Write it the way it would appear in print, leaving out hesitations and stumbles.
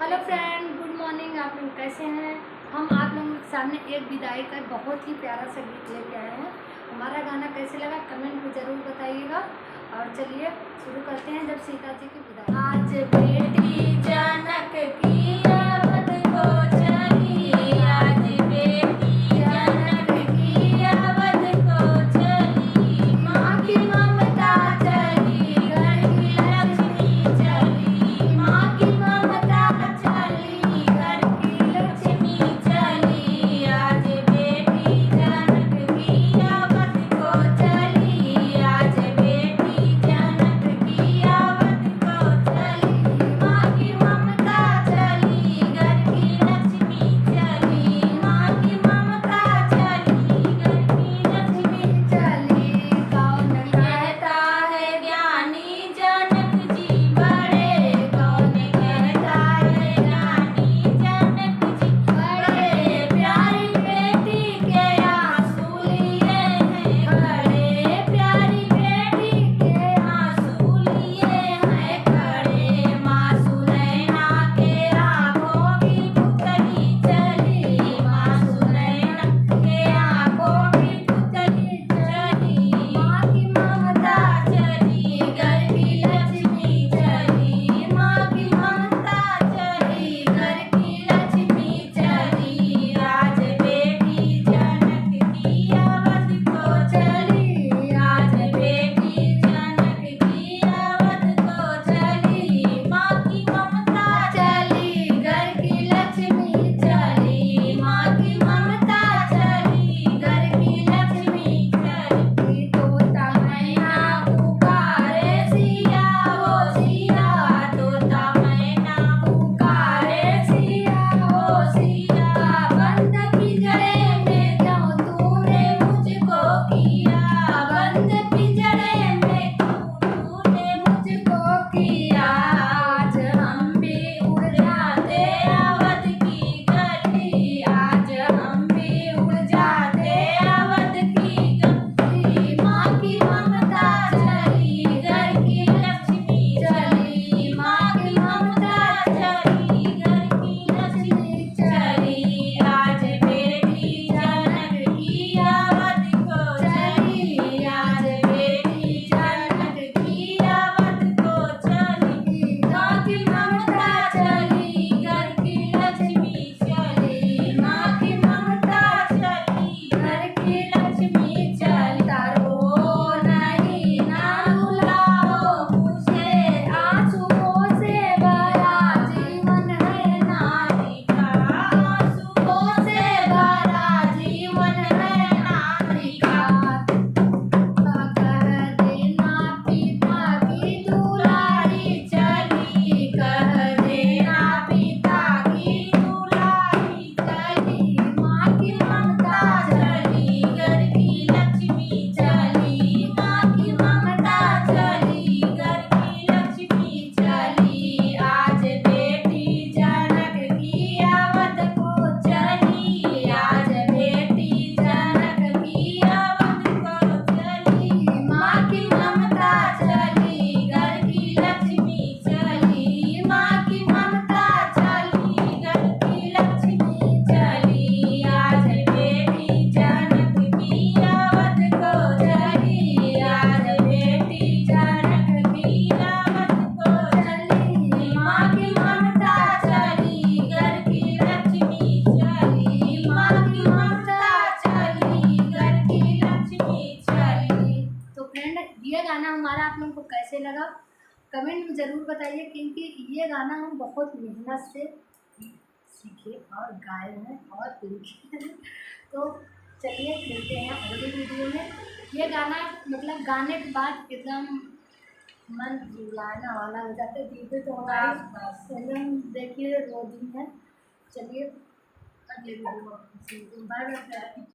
Hello friend, good morning. आप लोग कैसे हैं? हम आप लोगों के सामने एक विदाई का बहुत ही प्यारा सा गीत लेके आए हैं। हमारा गाना कैसे लगा कमेंट में ज़रूर बताइएगा। और चलिए शुरू करते हैं। जब सीता जी की विदाई। आज बेटी जनक की अवध को चली, आज बेटी जनक की अवध को चली, माँ की ममता चली, घर की लक्ष्मी चली, माँ की ममता चली, घर की लक्ष्मी चली, आज बेटी जनक की अवध को चली, आज बेटी जनक की अवध को चली, माँ की ममता चली, घर की लक्ष्मी चली, माँ की ममता चली, घर की लक्ष्मी चली। कौन कहता है ज्ञानी जनक जी बड़े, कौन कहता है ज्ञानी जनक जी बड़े, प्यारी बेटी के आंसू लिए हैं खड़े, प्यारी बेटी के आंसू लिए हैं खड़े, माँ सुनैना के आँखों की पुतली चली, माँ सुनैना के आँखों की पुतली चली, माँ की ममता चली, घर की लक्ष्मी चली, माँ की ममता चली, घर की लक्ष्मी चली, आज बेटी जनक की अवध को चली, आज बेटी जनक की अवध को चली, माँ की ममता चली, घर की लक्ष्मी चली, माँ की ममता चली, घर की लक्ष्मी चली। तोता मैना पुकारे सिया हो सिया, तोता मैना पुकारे सिया हो सिया, बंद पिंजरे में क्यों तूने मुझको किया, बंद पिंजरे में क्यों तूने मुझको किया, आज हम भी उड़ जाते अवध की गली, आज हम भी उड़ जाते अवध की गली, माँ की ममता चली, घर की लक्ष्मी चली, माँ की ममता चली, घर की लक्ष्मी चली, आज बेटी जनक की अवध को चली, आज बेटी जनक की अवध को चली, माँ की ममता चली, घर की लक्ष्मी चली, माँ की ममता चली, घर की लक्ष्मी चली। तारो नहीं ना रुलाओ मुझे, आंसुओं से भरा जीवन है नारी का, आंसुओं से भरा जीवन है नारी का, कह देना पिता की दुलारी चली, कह देना पिता की दुलारी चली, माँ की ममता चली, घर की लक्ष्मी चली, माँ की ममता चली, घर की लक्ष्मी चली, आज बेटी जनक की अवध को चली, आज बेटी जनक की अवध को चली, माँ की ममता चली, घर की लक्ष्मी चली, माँ की ममता चली, घर की लक्ष्मी चली, आज बेटी जनक की अवध को चली, आज बेटी जनक की अवध को चली, माँ की ममता चली, घर की लक्ष्मी चली, माँ की ममता चली, घर की लक्ष्मी चली। तो फ्रेंड, ये गाना हमारा आप लोगों को कैसे लगा कमेंट में ज़रूर बताइए, क्योंकि ये गाना हम बहुत मेहनत से सीखे और गाए हैं और लिखे हैं। तो चलिए मिलते हैं अगली वीडियो में। ये गाना मतलब गाने के बाद एकदम मन रुलाना वाला हो जाता है, दीदी तो हमारी एकदम देखिए रो दी है। चलिए अगले वीडियो में बाय बाय।